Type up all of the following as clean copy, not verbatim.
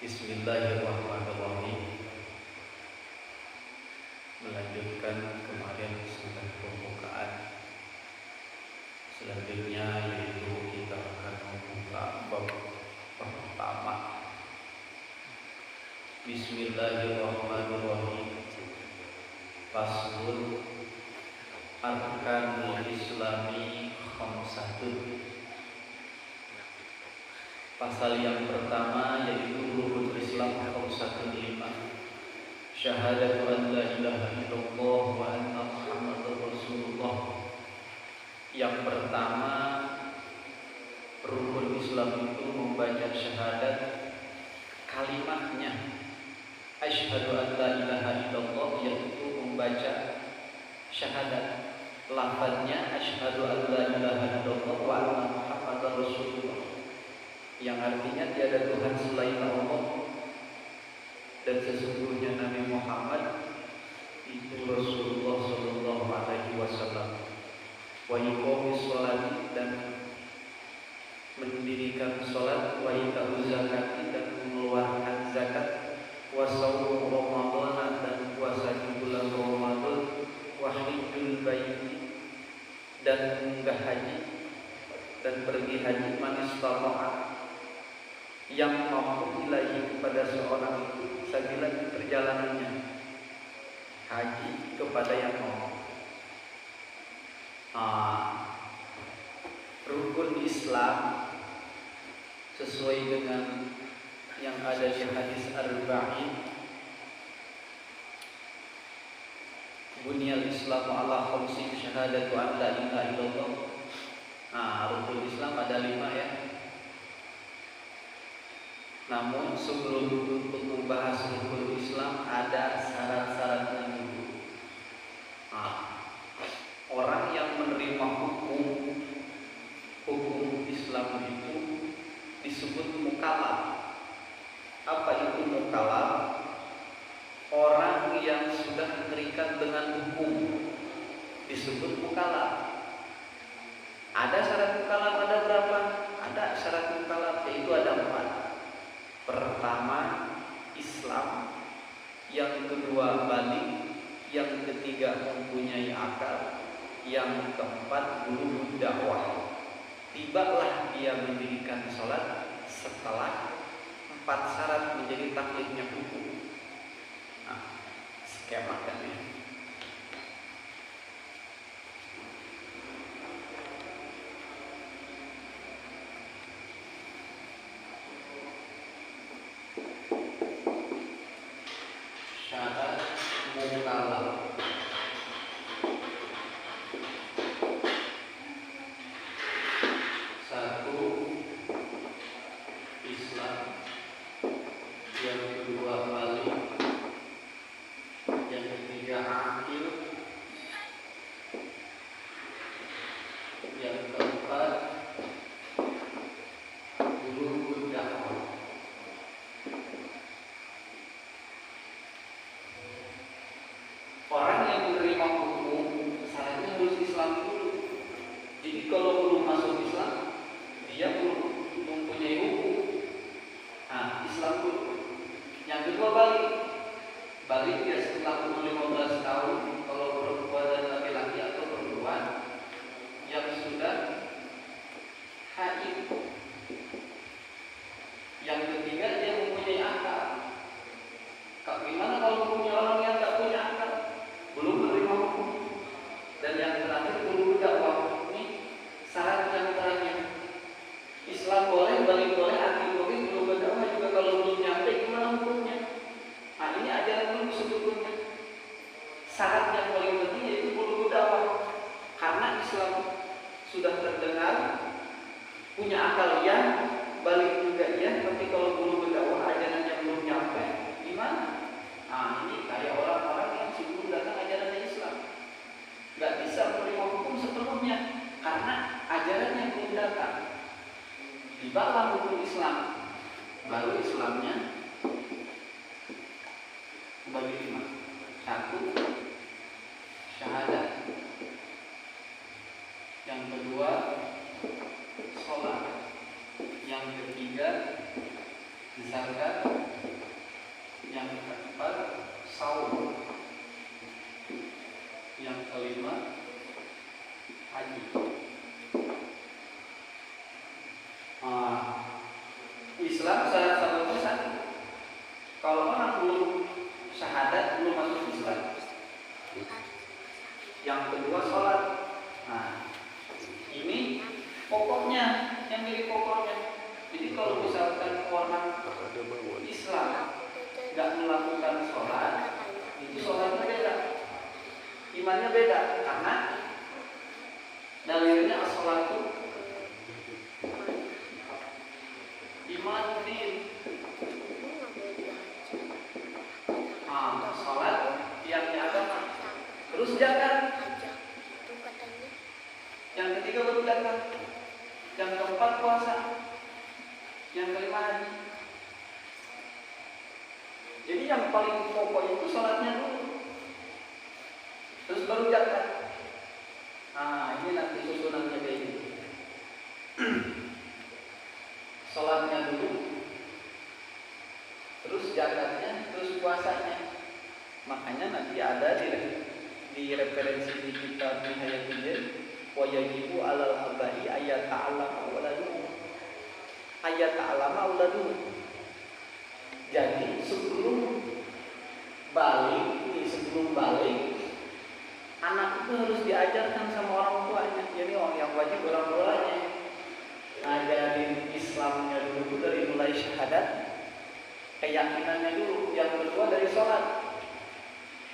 Bismillahirrahmanirrahim. Melanjutkan kemarin sudah pembukaan. Selanjutnya yaitu kita akan membuka bab pertama. Bismillahirrahmanirrahim. Faslun Arkanul Islami khamsatun. Pasal yang pertama yaitu rukun Islam khamsatun 5. Syahadatu an la ilaha illallah wa anna Muhammadar Rasulullah. Yang pertama, rukun Islam itu membaca syahadat, kalimatnya asyhadu an la ilaha illallah, yaitu membaca syahadat, lafaznya asyhadu an la ilaha illallah wa anna Muhammadar Rasulullah, yang artinya tiada Tuhan selain Allah dan sesungguhnya Nabi Muhammad itu Rasulullah sallallahu alaihi wasallam. Wa iqamis shalat, dan mendirikan salat, wa ita'uz zakat, dan mengeluarkan zakat, wa shaum Ramadan, dan puasa di bulan Ramadan, wa hajjul bait, dan mengunggah haji dan pergi haji, man istata'a, yang mampu ilahi kepada seorang itu sabila perjalanannya, haji kepada yang mampu. Rukun Islam sesuai dengan yang ada di hadis Arba'in, Bunyal Islamu ala khamsin syahadatu an la ilaha illallah. Rukun Islam ada 5 ya. Namun sebelum untuk membahas rukun Islam ada syarat-syaratnya dulu. Orang yang menerima hukum Islam itu disebut mukallaf. Apa itu mukallaf? Orang yang sudah terikat dengan hukum disebut mukallaf. Ada syarat mukallaf, ada berapa? Ada syarat mukallaf, yaitu ada 4. Pertama, Islam. Yang kedua, balik. Yang ketiga, mempunyai akal. Yang keempat, bulughud dakwah. Tibalah dia mendirikan sholat setelah 4 syarat menjadi taklidnya hukum. Skemakannya. Syarat mukallaf. Orang yang menerima hukum syaratnya harus Islam dulu. Jadi kalau belum masuk Islam, dia belum mempunyai hukum. Islam dulu. Yang kedua, balik. Balik dia setelah umur 15 tahun, kalau perempuan dan laki-laki atau perempuan yang sudah haid. Yang ketiga, dia mempunyai akal. Gimana kalau punya orang yang tak punya akal, belum menerima hukum? Dan yang terakhir, bulughud dakwah. Ini syarat yang terakhir. Islam boleh, balik boleh, akil boleh, bulughud dakwah juga kalau belum nyampe gimana hukumnya? Ini ajaran dulu sebetulnya. Syarat yang paling penting yaitu bulughud dakwah. Karena Islam sudah terdengar, punya akal ya, balik juga ya, tapi kalau bulughud dakwah ajarannya belum nyampe, gimana? Ini kayak orang-orang yang sebelum datang ajarannya Islam, nggak bisa menerima hukum sepenuhnya karena ajarannya belum datang. Tibalah hukum Islam, baru Islamnya bagi 5. 1, syahadat. Yang kedua, sholat. Yang ketiga, zakat. Yang keempat saum. Yang kelima haji. Islam syarat satu satu. Kalau orang belum syahadat belum masuk Islam. Yang kedua sholat. Ini pokoknya, yang jadi pokoknya. Jadi kalau misalkan orang Islam nggak melakukan sholat, itu sholatnya beda, imannya beda, karena dalilnya as-sholatu iman din. Sholat tiapnya agama. Terus zakat. Yang ketiga baru zakat. Yang keempat puasa. Yang kelima haji. Jadi yang paling pokok itu sholatnya dulu. Terus baru zakat. Ini nanti susunannya kayak gitu. Sholatnya dulu, terus zakatnya, terus puasanya. Makanya nanti ada di referensi di kitab Nihayatul Jin, wa yajibu 'alal abai ayat ta'allama auladuhu. Ayat ta'allama auladuhu. Jadi sebelum balik anak itu harus diajarkan sama orang tuanya. Jadi yang wajib orang tuanya ngajarin Islamnya dulu dari mulai syahadat, keyakinannya dulu. Yang kedua dari sholat.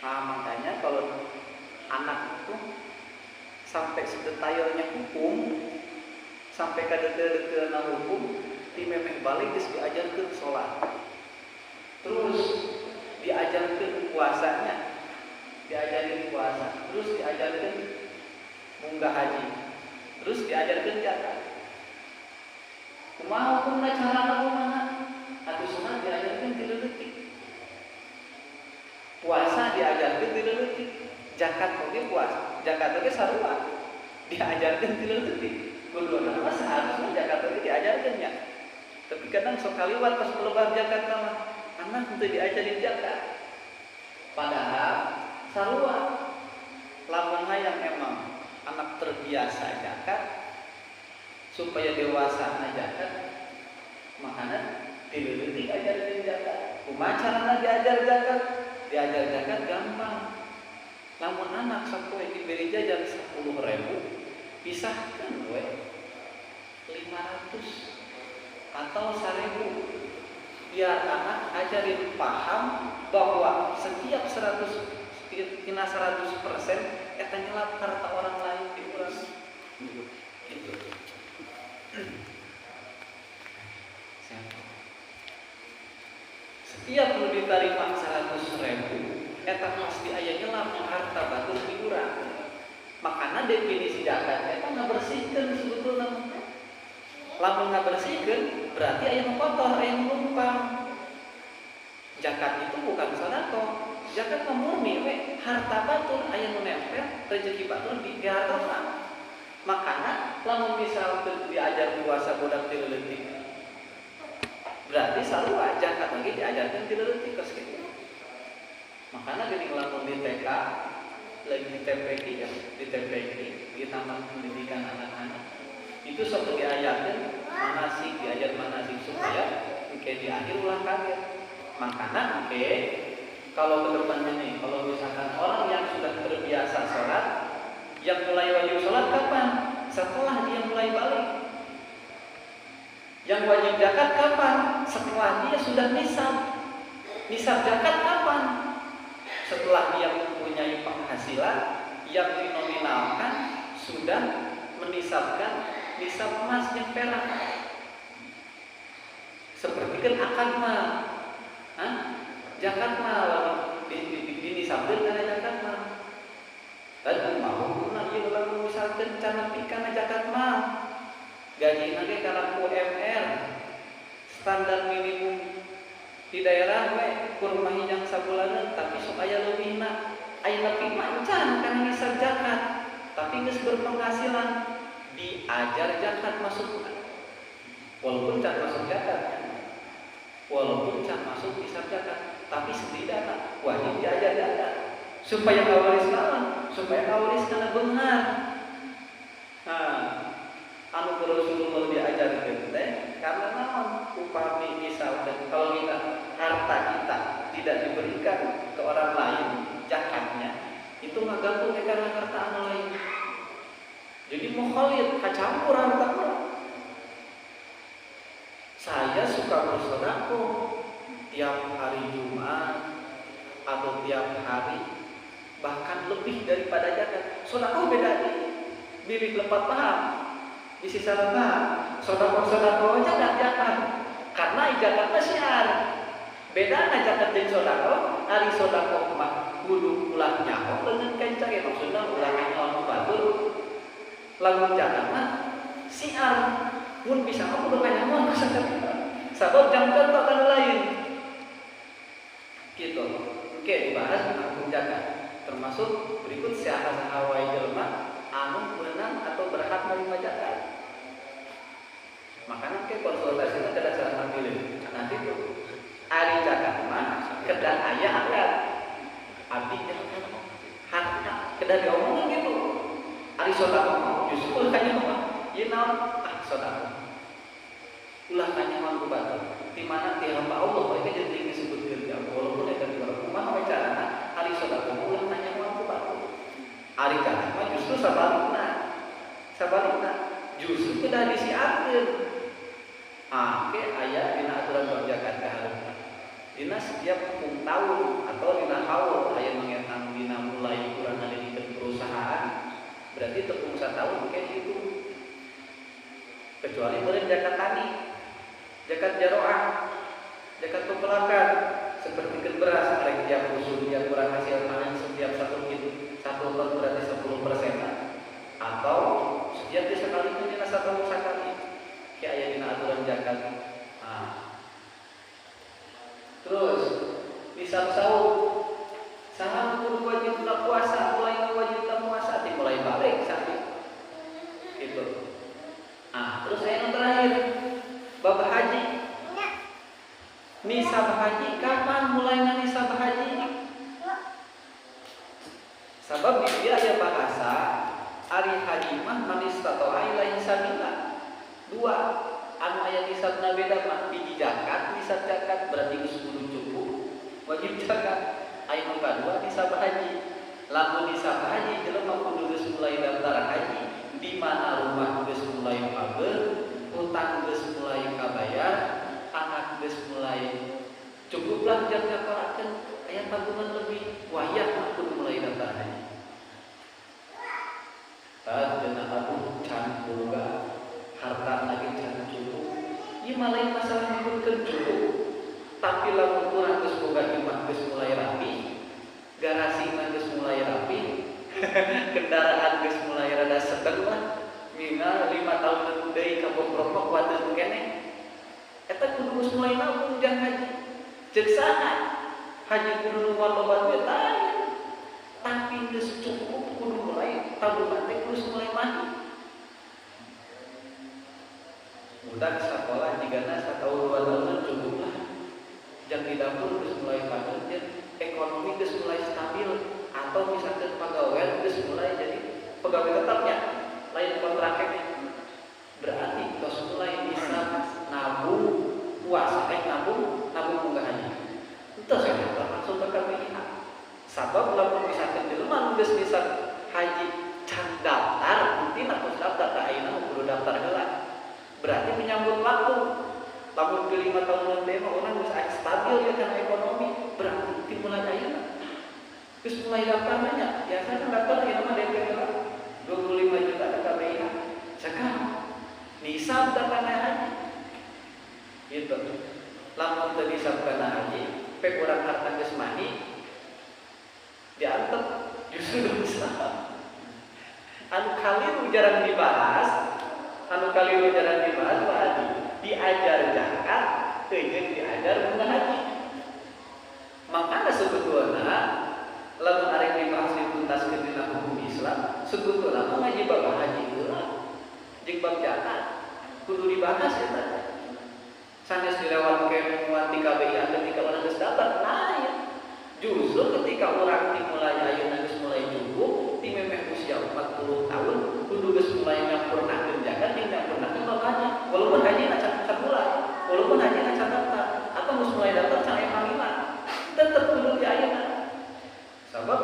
Makanya kalau anak itu sampai sedetailnya hukum, sampai ke detail-detailnya hukum, dimemeh balik diajarkan sholat. Terus diajarkan puasanya, diajarin puasa, terus diajarkan munggah haji, terus diajarkan zakat. Kumaha hukumna carana kumaha? Atuh sunah diajarkan 3 detik. Puasa diajarkan 3 detik. Zakat oge puasa, zakat oge sarua diajarkan 3 detik. Kuduana mah seharusnya zakat oge diajarkannya. Tapi kadang sok kaliwat pas melebar zakat mah anak untuk diajarin zakat. Padahal sarua lamun hayang emang anak terbiasa zakat supaya dewasa zakat, makanya dileutik ajarin zakat. Kumaha carana diajar zakat? Diajar zakat gampang. Lamun anak sapoe diberi jajan 10.000, pisahkan we 500 atau 1.000. Biar anak ajarin paham bahwa setiap 100% eta nyelap harta orang lain di urang. Gitu. Setiap lu diterima 100.000, eta pasti aya nyelap harta batur di urang. Makanya definisi zakat eta ngabersihkeun sebetulna. Lamun ngabersihkeun berarti aya nu kotor, aya nu numpang. Zakat itu bukan sedekah. Zakat mah murni we harta batur aya nu nempel, rezeki batur di harta urang. Makanya lamun misal diajar puasa budak 3 leutik, berarti sarua zakat lagi diajarkan 3 leutik geus kitu. Makanya geuning lamun di TK lagi di TPK ya, di TPK di taman pendidikan anak-anak itu sok diajarkan manasik, diajar manasik supaya engke di akhir ulah kaget. Makanya kalau ke depannya nih, kalau misalkan orang yang sudah terbiasa sholat, yang mulai wajib sholat kapan? Setelah dia mulai balik. Yang wajib zakat kapan? Setelah dia sudah nisab. Nisab zakat kapan? Setelah dia mempunyai penghasilan yang dinominalkan sudah menisabkan nisab emas yang perak. Seperti kan akad mah, zakat mah dinisabkeun kana zakat mah. Dan mau pernah ieu lamun misalkan can nepikan zakat mah gaji ge kana UMR standar minimum di daerah we kurma hijang sabulanan, tapi sok aya leubihna. Aya nepi mancan kana nisab zakat, tapi geus berpenghasilan diajar zakat masuk. Walaupun can masuk zakat. walaupun can masuk hisab zakat, tapi setidaknya wajib diajar zakat supaya kawaris naon, supaya kawaris kana beungar. Nah, anu Rasulullah diajarkeun teh karena naon? Upami misalkan kalau kita harta kita tidak diberikan ke orang lain zakatnya, itu ngagantung karena harta anu lain. Jadi mukhalid kacampur harta orang. Saya suka bersedekah tiap hari Jumat atau tiap hari, bahkan lebih daripada zakat. Sedekah beda nih, bilik lepat paham. Di sisa lemah, sedekah aja nggak zakat, karena zakat syiar. Beda na zakat jeung sedekah, ari sedekah mah kudu ulah nyaho leungeun kenca ge maksudna ulah nyaho batur. Lamun zakat mah syiar. Mun bisa aku kudu kanyaman sabab jangkau tatan lain gitu. Oke, dibahas hukum zakat, termasuk berikut saha-saha wae jelema anu beunang atau berhak menerima zakat. Makanya ke konsultasi kada salah pilih nanti tuh ari zakat mah kedah aya akad abdi zakat harta kedah diomongin gitu. Ari sedekah justru kanyaman ieu naon sedekah ulah kanyaman ku batur di mana ti hamba Allah bae jadi disebutkeun ya walaupun eta di luar rumah we carana ari sedekah ulah kanyaman ku batur ari zakat mah justru sabalikna justru kudu disiarkeun ke aya dina aturan bab zakat kahareupan dina setiap tahun atau dina haul aya mangetan dina mulai kurang ada di perusahaan berarti tepung satahun kayak itu kecuali boleh zakat tani, zakat jaroah, zakat pepelakan seperti beras mereka tiap musim yang kurang hasil panen setiap 1 ton berarti 10% atau setiap sekali punya satu sekali kayak aya dina aturan zakat. Terus bisa sahur saha kudu wajib puasa mulai wajib puasa dimulai balik saat gitu. Terus yang terakhir bab haji. Nisab haji kapan mulai nisab haji? Sabab dia ada bahasa ari haji mah manis tato ilaihi sabila. 2 anu aya nisabna beda mah biji zakat, nisab zakat berarti geus kudu cukup wajib zakat. Aya nu kadua nisab haji. Lamun nisab haji jelema kudu geus mulai daftar haji di mana rumah geus mulai pabeul, utang geus mulai kabayar, anak geus mulai cukuplah jang ngaparakeun aya tabungan lebih wayah kudu mulai daftar haji. Tadina aduh can boga harta lagi can cukup. Ieu mah lain masalah nyebutkeun cukup, tapi lamun urang geus boga imah geus mulai rapi, garasina geus mulai rapi, kendaraan geus mulai rada sedeng lah, mina 5 tahun deui ka bokrok waduh keneh. Eta kudu geus mulai nabung jang haji. Ceuk saha? Haji kudu nuwun loba duit lain. Tapi geus cukup kudu mulai tabungan teh kudu mulai mati. Budak sakola jigana 1 tahun 2 tahun cukup lah. Jang di dapur geus mulai padet, ekonomi geus mulai stabil. Atau misalkan pegawai geus mulai jadi pegawai tetapnya lain kontraknya berarti tos mulai bisa nabung puasa nabung munggahannya itu saya langsung ke KPIH sabab lamun misalkan jelema geus bisa haji can daftar nanti nak daftar ka ayeuna kudu daftar heula berarti menyambut waktu lamun ke 5 tahun teh mah urang geus stabil ya kana ekonomi berarti mulai ayeuna terus mulai daftar banyak, biasanya daftar ya nama DP 25 juta ke KPIH. Sekarang nisab dana haji, gitu. Lamun teu nisab dana haji, pek urang harta geus mani, diantep justru dosa. Anu kali jarang dibahas, Pak diajar zakat, teu diajar bunga haji. Makanya sebetulnya lamun arek dibahas dituntaskeun dina hukum Islam, sebetulna mah ngaji bab haji heula. Jeung bab zakat kudu dibahas eta. sanes dilewat kemuan di KBI ketika orang geus dapat naik. Justru ketika orang dimulai ayeuna geus mulai cukup di memeh usia 40 tahun kudu geus mulai nyampurnakeun jagat jeung nyampurnakeun haji. Walaupun haji na can bulan, walaupun haji na can daftar, atau geus mulai daftar can aya panggilan, tetep kudu di ayeuna. Sabab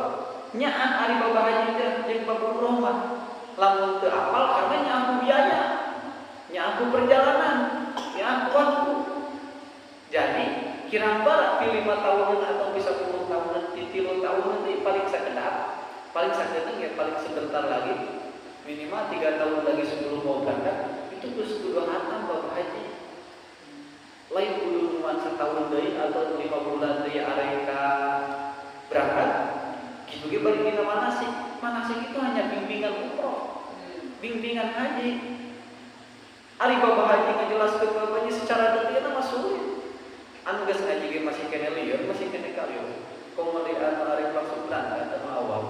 nyaah ari babah haji jeung babah umroh mah lamun teu apal karena nyaah biaya, nyaah perjalanan, nyaah waktu. Jadi kirang barat di 5 tahunan atau bisa 10 tahunan, di 3 tahunan itu paling sekedap, paling sekedap ya paling sebentar lagi, minimal 3 tahun lagi sebelum mau berangkat, itu terus kudu hatam babah haji. Lain kudu nuan setahun deui atau 5 bulan deui areka berangkat, gitu ge bari dina manasik. Manasik itu hanya bimbingan umroh, bimbingan haji. Ari babah haji ngajelaskeun babahnya secara detail mah sulit. Anu geus ngaji ge masih kene lieur, masih kene kalieur. Kemudian arek langsung berangkat anu awal.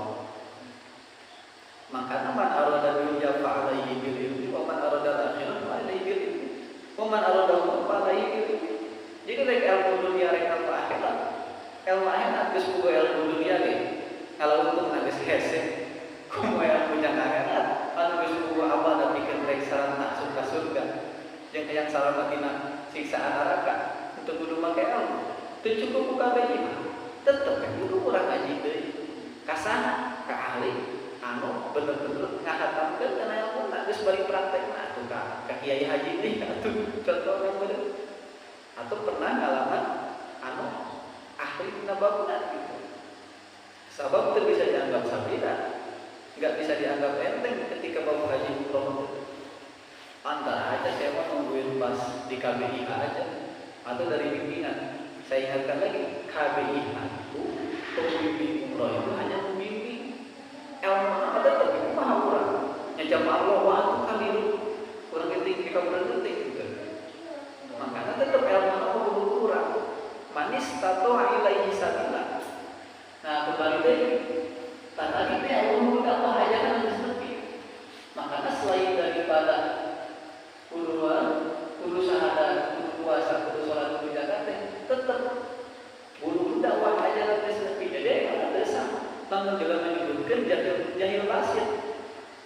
Maka man arada dunya fa alaihi bil ilmi wa man arada akhirah fa alaihi bil ilmi. Wa man arada fa alaihi bil ilmi. Jadi rek ilmu dunia rek ilmu akhirat. Ilmu akhirat geus boga ilmu dunia ge. Kalau untuk geus hese, kumaha yang punya akhirat, anu geus boga amal da pikeun rek sarana masuk ka surga. Jeung hayang salamatina siksaan neraka. Untuk kudu make ilmu, teu cukup buka bayi mah, tetep kudu urang ngaji deui. Kasana ka ahli anu bener-bener ngahatamkeun kana ilmu na geus bari praktek mah atuh ka kiai haji deui atuh contoh yang bener. Atau pernah ngalaman anu ahli dina babna gitu. Sabab teu bisa dianggap sabira, enggak bisa dianggap enteng ketika bawa haji umroh. Antara aja saya mau nungguin pas di KBIH aja. Atau dari bimbingan. Saya ingatkan lagi, KBIH itu pembimbing umroh itu hanya membimbing. Ilmu ada tapi maha kurang. Yang jamaah Allah waktu kali itu kurang ketik kita berdetik gitu. Makanya tetap ilmu itu kurang. Manis tato ilaihi sabila. Nah kembali dari tadi ilmu tidak bahayakan seperti. Makanya selain daripada kudu syahadat, kudu puasa, kudu sholat, kudu zakat, tetap kudu dakwah ajaran Islam jadi ada desa. Lamun jalan menyebutkan jahil basit,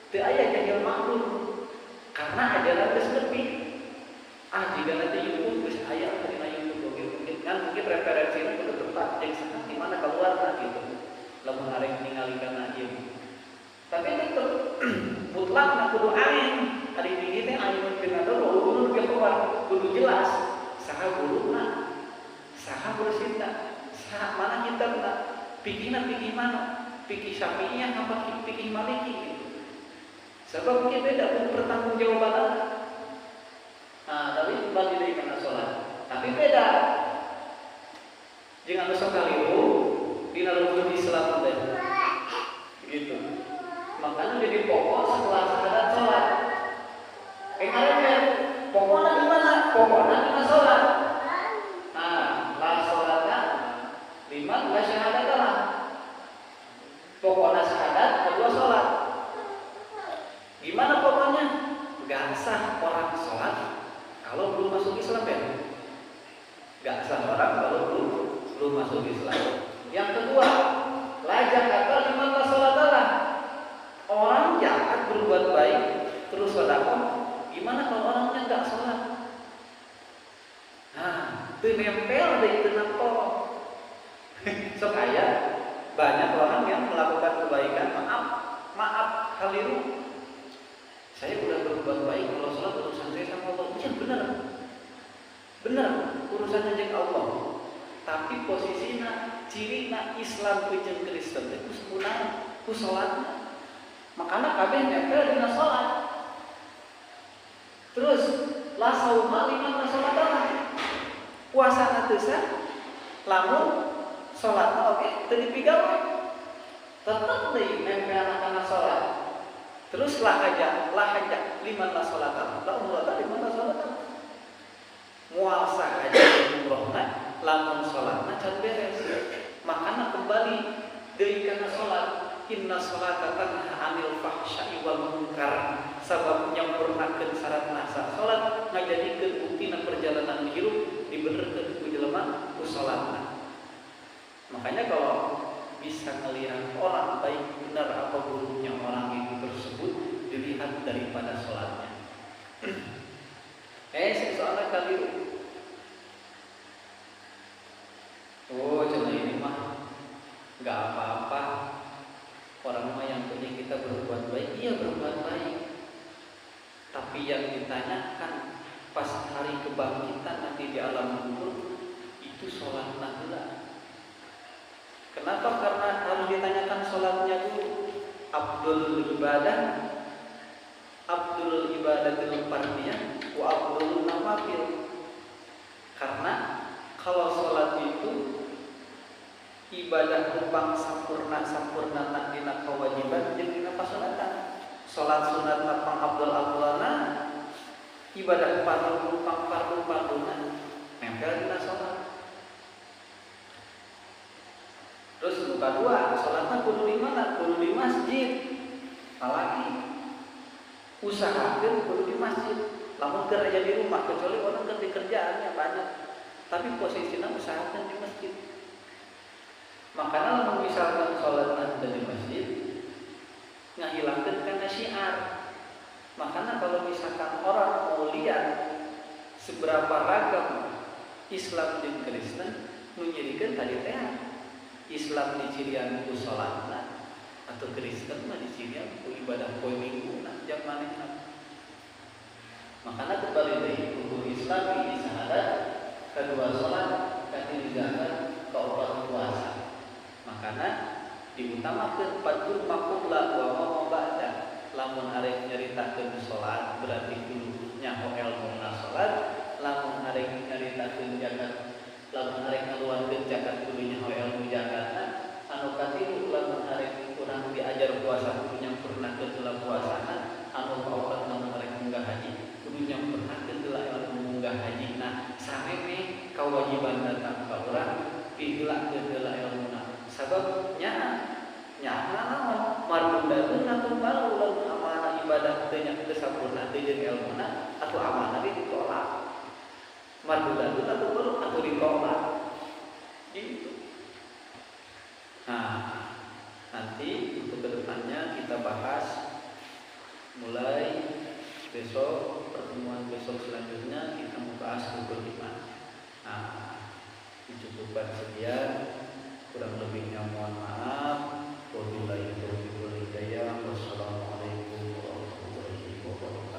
teu aya jahil maklum, karena ajaran Islam jika nanti YouTube geus aya dina YouTube mungkin kan mungkin referensinya kudu tepat jeung sangat di mana keluarna gitu. Lamun arek ningali kana ieu. Tapi tetep mutlak kudu ain. Hari ini teh ayeuna teh ada walaupun dia keluar kudu jelas saha guruna, saha mursyidna, saha mana kitabna, pikihna pikih mana, pikih Syafi'iyah apa pikih Maliki gitu. Sebab kita beda pun pertanggungjawaban. Nah, tapi kembali dari kana salat. Tapi beda. Jeung anu sok kaliru dina rukun Islam teh. Gitu. Makanya jadi pokok setelah syahadat salat. Kemarin pokoknya gimana? Pokoknya kita sholat. Nah, la sholatnya 5 la syahadat lah. Pokoknya syahadat, kedua sholat. Gimana pokoknya? Gak sah orang sholat kalau belum masuk Islam ya. Gak sah orang kalau belum masuk Islam. Yang kedua, la zakata liman la sholat lah. Orang jahat berbuat baik terus sedekah. Gimana kalau orangnya nggak sholat? Nah, itu nempel deh itu nampol. Sok aya banyak orang yang melakukan kebaikan, maaf kaliru. Saya udah berbuat baik kalau sholat urusan saya sama Allah. Ya benar urusannya dengan Allah. Tapi posisinya cirina Islam jeung Kristen itu sempurna ku sholatnya. Makanya kabeh nempel dina sholat. Terus la sauma liman la salatana. Puasa teu sah lamun salatna oge teu dipigawe. Tetep deui nempel kana salat. Terus la hajat liman la salatana. La umrah liman la salatana. Moal sahaja umrohna lamun salatna can beres. Makana kembali deui kana salat. Inna sholata tanha 'anil fahsya'i wal munkar. Sabab nyampurnakeun syarat nasa salat ngajadikeun buktina perjalanan hirup dibenerkeun ku jelema ku salatna. Makanya kalau bisa melihat orang baik benar apa buruknya orang itu tersebut dilihat daripada salatnya. Soalnya kaliru. Oh, cuma ini mah nggak apa-apa. Orang mah yang penting kita berbuat baik, iya berbuat baik. Tapi yang ditanyakan pas hari kebangkitan nanti di alam kubur itu sholat nahla. Kenapa? Karena harus ditanyakan sholatnya dulu. Abdul ibadatul fardiyah wa abdul nawafil. Karena kalau sholat itu ibadah rupang sampurna nak dina kewajiban jeung dina pasunatan. Salat sunat lapang abdul-abdulana, ibadah fardu rupang fardu-farduna nempel dina salat. Terus buka dua, salatna kudu di mana? Kudu di masjid. Apalagi usahakeun kudu di masjid. Lamun keur aja di rumah, kecuali orang keur di kerjaannya banyak. Tapi posisinya usahakeun di masjid. Makanya lamun misalkan salatna di masjid ngahilangkeun kana syiar. Makanya kalau misalkan orang mau lihat seberapa ragam Islam dan Kristen menyirikan tadi teh Islam dicirian ku salatna atau Kristen mah dicirian ku ibadah poe mingguna jak manehna. Makanya kembali deui hukum Islam ini syahadat, kedua salat, ketiga zakat, keempat puasa. Makanya diutamakeun fadhur maqula wa ma ba'da. Lamun arek nyaritakeun salat berarti kudu nyaho elmuna salat, lamun arek nyaritakeun zakat, lamun arek ngaluarkeun zakat kudu nyaho ilmu zakatna, anu katilu lamun arek kurang diajar puasa kudu nyampurnakeun heula puasana, anu kaopat lamun arek munggah haji kudu nyampurnakeun heula ilmu munggah haji. Nah, sameme kawajiban datang ka urang pihilakeun heula ilmuna. Sababnya naon mardudatun atau baru lalu amanah ibadah teu nya teu sampurna teu jeung ilmuna atuh amanah ditolak. Mardudatun atau baru atau ditolak. Gitu. Nah, nanti untuk kedepannya kita bahas mulai besok, pertemuan besok selanjutnya kita membahas rukun iman. Nah, dicukupkan sekian. Kurang lebihnya mohon maaf. Wabillahi taufiq wal hidayah. Wassalamualaikum warahmatullahi wabarakatuh.